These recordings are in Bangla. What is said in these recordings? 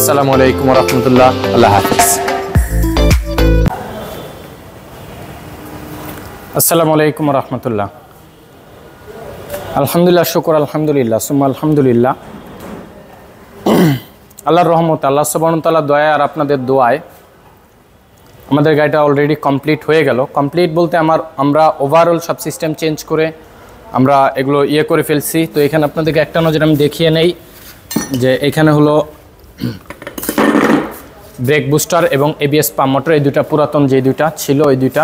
আসসালামু আলাইকুম ওয়া রাহমাতুল্লাহ। আল্লাহ হাফেজ। আসসালামু আলাইকুম ওয়া রাহমাতুল্লাহ। আলহামদুলিল্লাহ, শুকর আলহামদুলিল্লাহ, সুম্মা আলহামদুলিল্লাহ। আল্লাহর রহমত, আল্লাহ সুবহানাহু ওয়া তাআলার দয়া আর আপনাদের দোয়ায় আমাদের গাড়িটা অলরেডি কমপ্লিট হয়ে গেল। কমপ্লিট বলতে আমরা ওভারঅল সব সিস্টেম চেঞ্জ করে আমরা এগুলো করে ফেলছি। তো এখানে আপনাদেরকে একটা নজর আমি দেখিয়ে নেই যে এখানে হলো ব্রেক বুস্টার এবং এবিএস পাম্প মোটর, এই দুইটা পুরাতন যে দুইটা ছিল ওই দুইটা।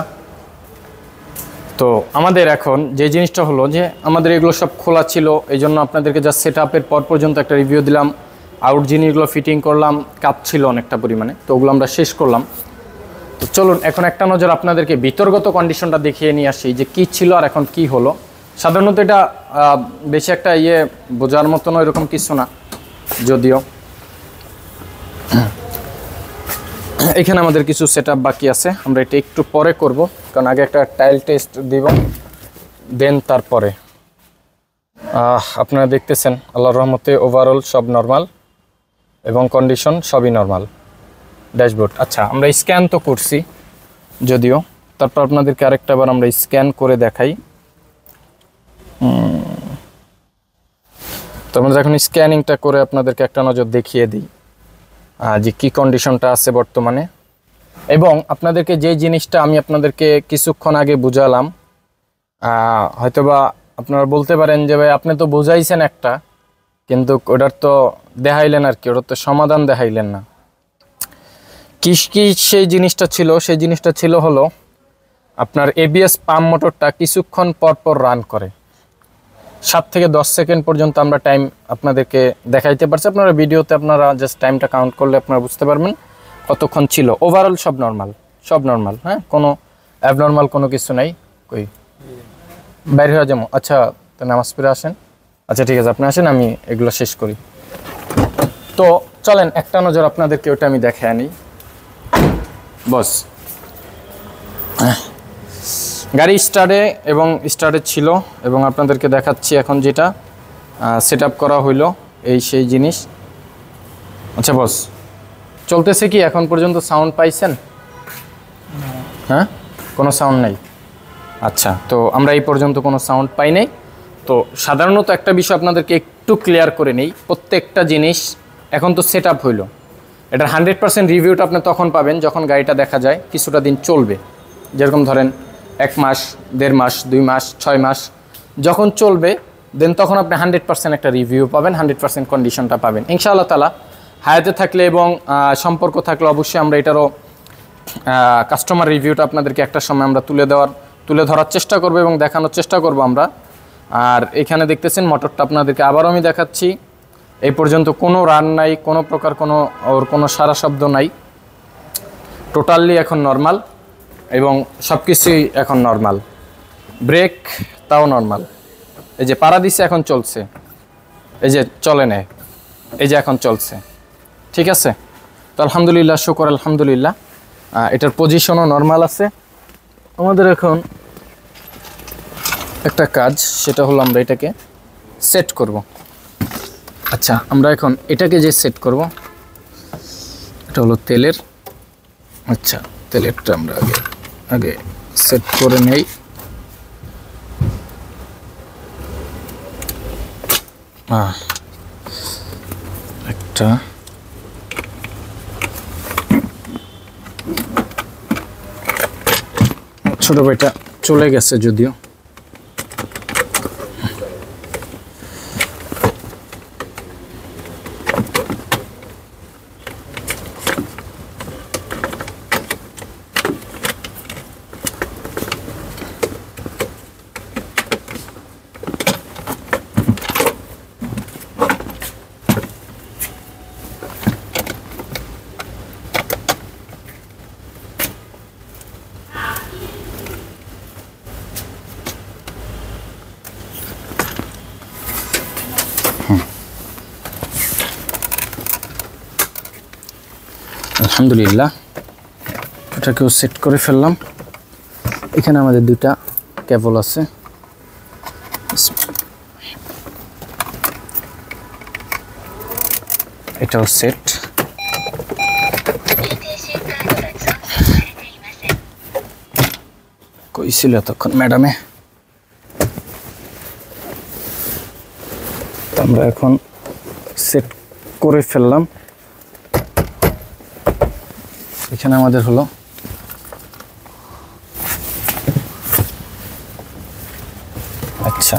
তো আমাদের এখন যে জিনিসটা হলো যে আমাদের এগুলো সব খোলা ছিল, এই জন্য আপনাদেরকে জাস্ট সেট আপের পর পর্যন্ত একটা রিভিউ দিলাম। আউট জিনিসগুলো ফিটিং করলাম, কাপ ছিল অনেকটা পরিমাণে, তো ওগুলো আমরা শেষ করলাম। তো চলুন এখন একটা নজর আপনাদেরকে ভিতরগত কন্ডিশনটা দেখিয়ে নিয়ে আসি যে কী ছিল আর এখন কি হলো। সাধারণত এটা বেশি একটা বোঝার মতন এরকম কিছু না, যদিও এখানে আমাদের কিছু সেটআপ বাকি আছে, আমরা এটা একটু পরে করব, কারণ আগে একটা টাইল টেস্ট দিব, দেন তারপরে। আপনারা দেখতেছেন আল্লাহর রহমতে ওভারঅল সব নর্মাল এবং কন্ডিশন সবই নর্মাল। ড্যাশবোর্ড আচ্ছা, আমরা স্ক্যান তো করছি যদিও, তারপর আপনাদেরকে আরেকটা বার আমরা স্ক্যান করে দেখাই। তো আমরা এখন স্ক্যানিংটা করে আপনাদেরকে একটা নজর দেখিয়ে দিই যে কী কন্ডিশনটা আছে বর্তমানে। এবং আপনাদেরকে যে জিনিসটা আমি আপনাদেরকে কিছুক্ষণ আগে বুঝালাম, হয়তোবা আপনারা বলতে পারেন যে ভাই আপনি তো বুঝাইছেন একটা, কিন্তু ওটার তো দেখাইলেন আর কি, ওটার তো সমাধান দেখাইলেন না। কি সেই জিনিসটা ছিল? সেই জিনিসটা ছিল হলো আপনার এবিএস পাম্প মোটরটা কিছুক্ষণ পর পর রান করে, 7 থেকে 10 সেকেন্ড পর্যন্ত আমরা টাইম আপনাদেরকে দেখাইতে পারছি। আপনারা ভিডিওতে আপনারা জাস্ট টাইমটা কাউন্ট করলে আপনারা বুঝতে পারবেন কতক্ষণ ছিল। ওভারঅল সব নর্মাল, হ্যাঁ, কোনো অ্যাবনর্মাল কোনো কিছু নাই। কই বাইরে হয়ে যাবো? আচ্ছা, তো নামাজ পড়ে আসেন। আচ্ছা ঠিক আছে, আপনি আসেন, আমি এগুলো শেষ করি। তো চলেন একটা নজর আপনাদেরকে ওটা আমি দেখে আনি। বস গাড়ি স্টার্টে ছিল এবং আপনাদেরকে দেখাচ্ছি এখন যেটা সেট আপ করা হইলো, সেই জিনিস। আচ্ছা বস, চলতেছে কি এখন পর্যন্ত? সাউন্ড পাইছেন? হ্যাঁ, কোনো সাউন্ড নাই। আচ্ছা, তো আমরা এই পর্যন্ত কোনো সাউন্ড পাই নাই। তো সাধারণত একটা বিষয় আপনাদেরকে একটু ক্লিয়ার করে নেই, প্রত্যেকটা জিনিস এখন তো সেট আপ হইলো, এটার 100% রিভিউটা আপনি তখন পাবেন যখন গাড়িটা দেখা যায় কিছুটা দিন চলবে। যেরকম ধরেন 1 মাস, 1.5 মাস, 2 মাস, 6 মাস যখন চলবে, দেন তখন আপনি 100% একটা রিভিউ পাবেন, 100% কন্ডিশনটা পাবেন ইনশাআল্লাহ তাআলা। হায়াতে থাকলে এবং সম্পর্ক থাকলে অবশ্যই আমরা এটারও কাস্টমার রিভিউটা আপনাদেরকে একটা সময় আমরা তুলে ধরার চেষ্টা করব এবং দেখানোর চেষ্টা করব আমরা। আর এখানে দেখতেছেন মোটরটা আপনাদেরকে আবারও আমি দেখাচ্ছি, এই পর্যন্ত কোনো রান নাই, কোনো প্রকার কোনো সারা শব্দ নাই, টোটালি এখন নর্মাল এবং সব কিছুই এখন নর্মাল। ব্রেক তাও নর্মাল, এই যে পাড়া দিছে এখন চলছে, এই যে চলে নেয়, এই যে এখন চলছে, ঠিক আছে। তো আলহামদুলিল্লাহ, শুকর আলহামদুলিল্লাহ, এটার পজিশনও নর্মাল আছে। আমাদের এখন একটা কাজ, সেটা হলো আমরা এটাকে সেট করব। আচ্ছা, আমরা এখন এটাকে যে সেট করব, এটা হলো তেলের। আচ্ছা, তেলেরটা আমরা আগে সেট করে নেই। একটা ছোট ভাইটা চলে গেছে যদিও। আলহামদুলিল্লাহ, এটাকেও সেট করে ফেললাম। এখানে আমাদের দুটা কেবল আছে, এটাও সেট। কইছিল তখন ম্যাডামে। আমরা এখন সেট করে ফেললাম। এখানে আমাদের হলো আচ্ছা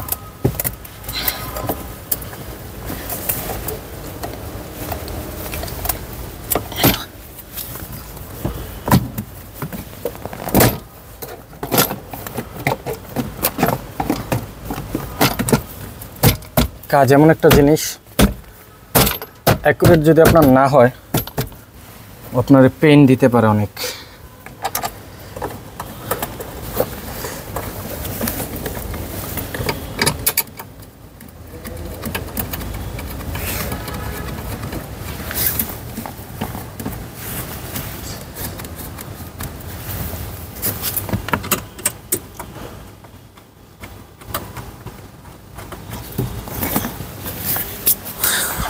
কাজ এমন একটা জিনিস, অ্যাকুরেট যদি আপনার না হয় আপনার পেইন দিতে পারে অনেক।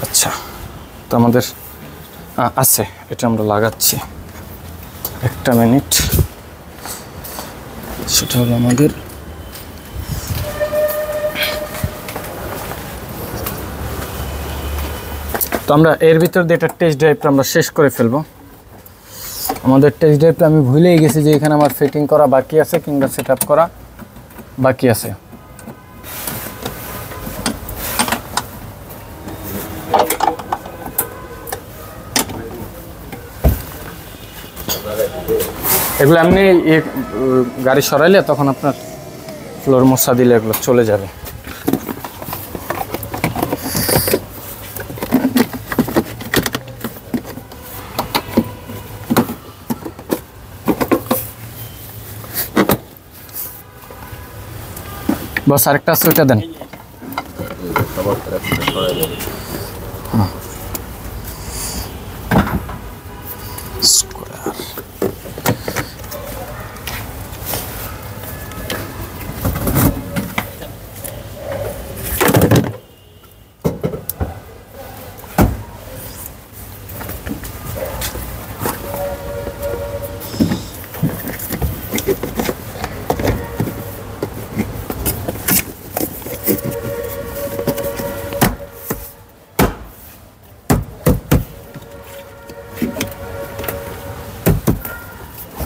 আচ্ছা, তো আমাদের আছে, এটা আমরা লাগাচ্ছি। একটা মিনিট, সেটা হলো আমাদের তো আমরা এর ভিতর দিয়ে একটা টেস্ট ড্রাইভটা আমরা শেষ করে ফেলবো। আমাদের টেস্ট ড্রাইভটা আমি ভুলেই গেছি যে এখানে আমার ফিটিং করা বাকি আছে কিংবা সেট আপ করা বাকি আছে। এগুলো এমনি গাড়ি সরাইলে তখন আপনার ফ্লোর মোছা দিলে এগুলো চলে যাবে। বস আরেকটা আছে, ওইটা দেন।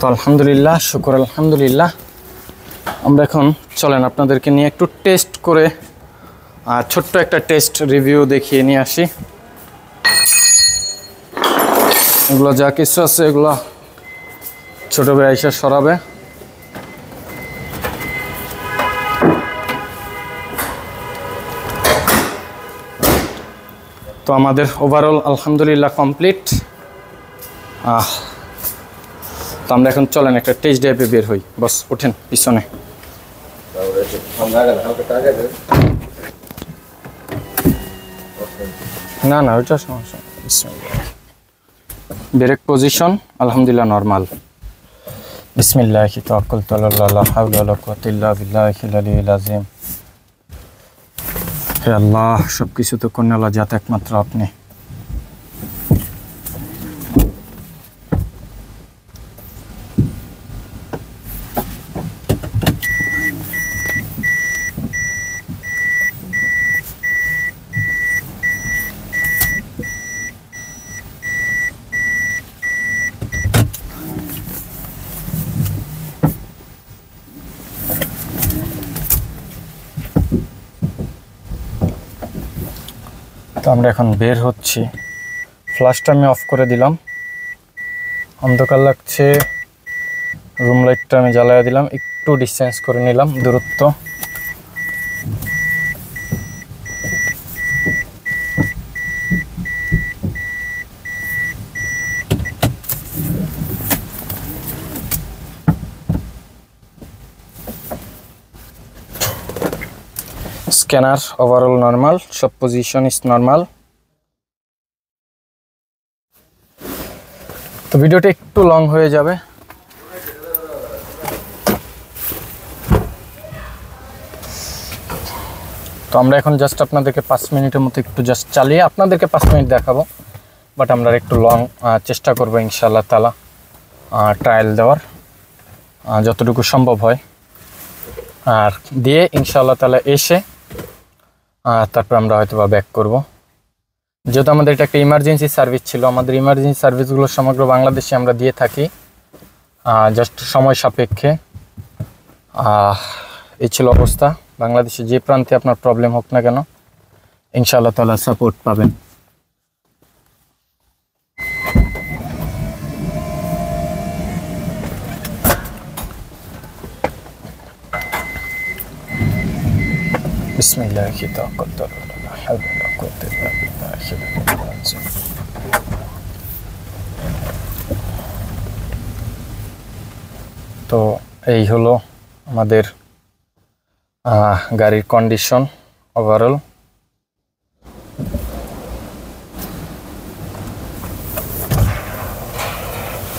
তো আলহামদুলিল্লাহ, শুকর আলহামদুলিল্লাহ। আমরা এখন চলেন আপনাদেরকে নিয়ে একটু টেস্ট করে ছোট্ট একটা টেস্ট রিভিউ দেখিয়ে নিয়ে আসি। এগুলো যা কিছু আছে এগুলো ছোট ভাই আইসা সরাবে। তো আমাদের ওভারঅল আলহামদুলিল্লাহ কমপ্লিট। তো আমরা এখন চলেন একটা টেস্ট ড্রাইভে বের হই। বস ওঠেন পিছনে। না না, ওইটা সমস্যা। ব্রেক পজিশন আলহামদুলিল্লাহ নরমাল। বিসমিল্লাহি তাওয়াক্কালতু আলাল্লাহ, লা হাওলা ওয়ালা কুওয়াতা ইল্লা বিল্লাহিল আলিয়্যিল আযীম। হে আল্লাহ, সবকিছু তো কর্নেলা জাত একমাত্র আপনি। তো আমরা এখন বের হচ্ছি। ফ্ল্যাশটা আমি অফ করে দিলাম, অন্ধকার লাগছে। রুম লাইটটা আমি জ্বালিয়ে দিলাম, একটু ডিসটেন্স করে নিলাম দূরত্ব। স্ক্যানার ওভারঅল নর্মাল, সব পজিশন ইজ নর্মাল। তো ভিডিওটা একটু লং হয়ে যাবে। তো আমরা এখন জাস্ট আপনাদেরকে 5 মিনিটের মতো একটু জাস্ট চালিয়ে আপনাদেরকে 5 মিনিট দেখাবো, বাট আমরা একটু লং চেষ্টা করবো ইনশাআল্লাহ তাআলা ট্রায়াল দেওয়ার যতটুকু সম্ভব হয়। আর দিয়ে ইনশাআল্লাহ তাআলা এসে তারপর আমরা হয়তো বা ব্যাক করব। যেহেতু আমাদের এটা একটা ইমার্জেন্সি সার্ভিস ছিল, আমাদের ইমার্জেন্সি সার্ভিসগুলো সমগ্র বাংলাদেশে আমরা দিয়ে থাকি, জাস্ট সময় সাপেক্ষে। এই ছিল অবস্থা। বাংলাদেশে যে প্রান্তে আপনার প্রবলেম হোক না কেন, ইনশাআল্লাহ তাআলা সাপোর্ট পাবেন। বিসমিল্লাহি তাওয়াক্কালতু আলা লা হাওলা ওয়ালা কুওয়াতা ইল্লা বিল্লাহিল আলিয়্যিল আযীম। তো এই হলো আমাদের গাড়ির কন্ডিশন ওভারঅল।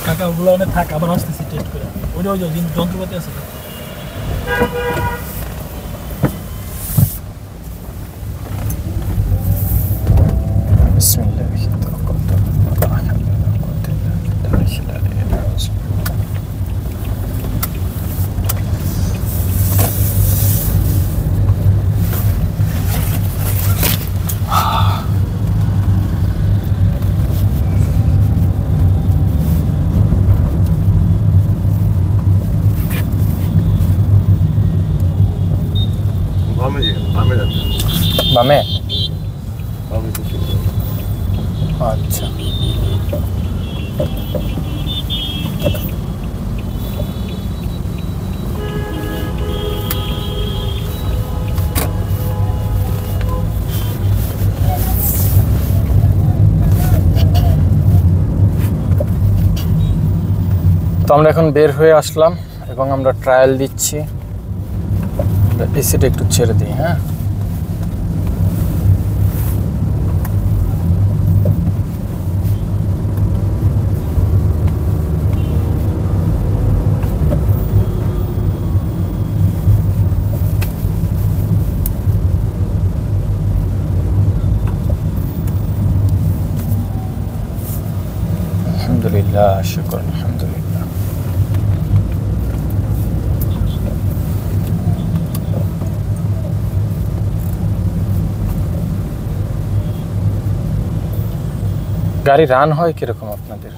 কাকা ওগুলো অনেক থাক, আবার আসতেছি টেস্ট করে। ওই যন্ত্রপাতি আছে। বিসমিল্লাহি তাওয়াক্কালতু আলা লা হাওলা ওয়ালা কুওয়াতা ইল্লা বিল্লাহিল আলিয়্যিল আযীম। বামে আচ্ছা। তো আমরা এখন বের হয়ে আসলাম এবং আমরা ট্রায়াল দিচ্ছি। এসিটা একটু ছেড়ে দিই। হ্যাঁ, আলহামদুলিল্লাহ, শুকর আলহামদুলিল্লাহ। গাড়ি রান হয় কিরকম আপনাদের?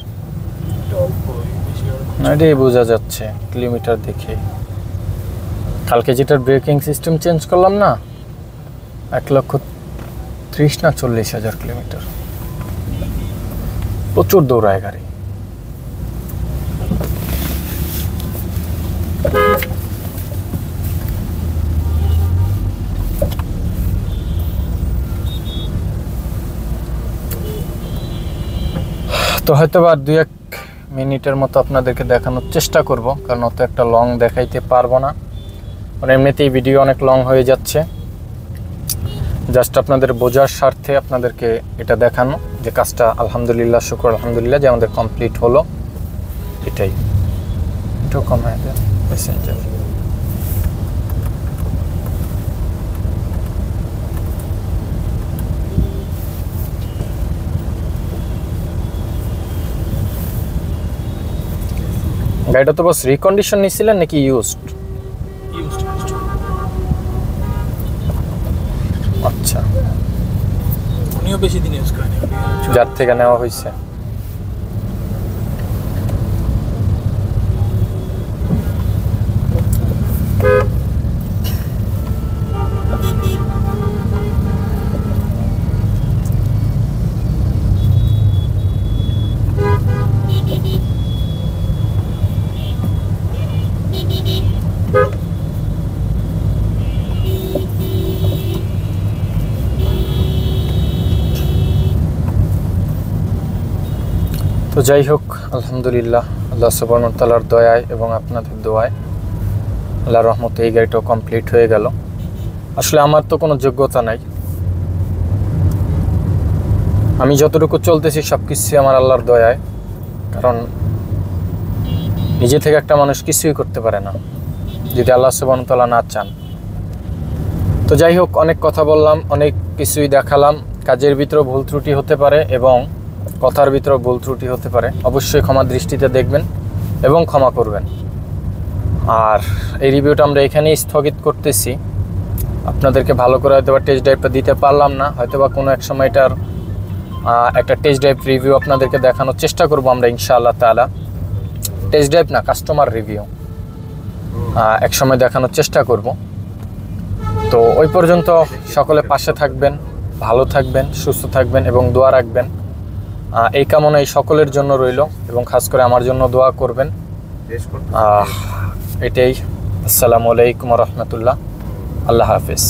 না, এটাই বোঝা যাচ্ছে কিলোমিটার দেখে। কালকে যেটার ব্রেকিং সিস্টেম চেঞ্জ করলাম না, 1,30,000 না 40,000 কিলোমিটার। প্রচুর দৌড়ায় গাড়ি। তো হয়তো বা 2-1 মিনিটের মতো আপনাদেরকে দেখানোর চেষ্টা করব, কারণ অত একটা লং দেখাইতে পারবো না, কারণ এমনিতেই ভিডিও অনেক লং হয়ে যাচ্ছে। জাস্ট আপনাদের বোঝার স্বার্থে আপনাদেরকে এটা দেখানো যে কাজটা আলহামদুলিল্লাহ, শুকর আলহামদুলিল্লাহ যে আমাদের কমপ্লিট হলো। এটাই। একটু কমায় দেন প্যাসেঞ্জার। গাড়িটা তো বস রিকন্ডিশন নিছিলেন নাকি ইউজড? আচ্ছা, উনিও বেশি দিন ইউজ করেনি, যার থেকে নেওয়া হয়েছে। তো যাই হোক, আলহামদুলিল্লাহ আল্লাহ সুবহানাহু ওয়া তাআলার দয়ায় এবং আপনাদের দোয়ায় আল্লাহর রহমতে এই গাড়িটাও কমপ্লিট হয়ে গেল। আসলে আমার তো কোনো যোগ্যতা নাই, আমি যতটুকু চলতেছি সব কিছুই আমার আল্লাহর দয়ায়, কারণ নিজে থেকে একটা মানুষ কিছুই করতে পারে না যদি আল্লাহ সুবহানাহু ওয়া তাআলা না চান। তো যাই হোক, অনেক কথা বললাম, অনেক কিছুই দেখালাম। কাজের ভিতরেও ভুল ত্রুটি হতে পারে এবং কথার ভিতরেও ভুল ত্রুটি হতে পারে, অবশ্যই ক্ষমা দৃষ্টিতে দেখবেন এবং ক্ষমা করবেন। আর এই রিভিউটা আমরা এখানেই স্থগিত করতেছি। আপনাদেরকে ভালো করে হয়তো বা টেস্ট ড্রাইভটা দিতে পারলাম না, হয়তো বা কোনো এক সময় এটার একটা টেস্ট ড্রাইভ রিভিউ আপনাদেরকে দেখানোর চেষ্টা করব আমরা ইনশাআল্লাহ তাআলা। টেস্ট ড্রাইভ না, কাস্টমার রিভিউ এক সময় দেখানোর চেষ্টা করব। তো ওই পর্যন্ত সকলে পাশে থাকবেন, ভালো থাকবেন, সুস্থ থাকবেন এবং দোয়া রাখবেন, এই কামনা এই সকলের জন্য রইল এবং খাস করে আমার জন্য দোয়া করবেন। এটাই। আসসালামু আলাইকুম ওয়া রাহমাতুল্লাহ। আল্লাহ হাফেজ।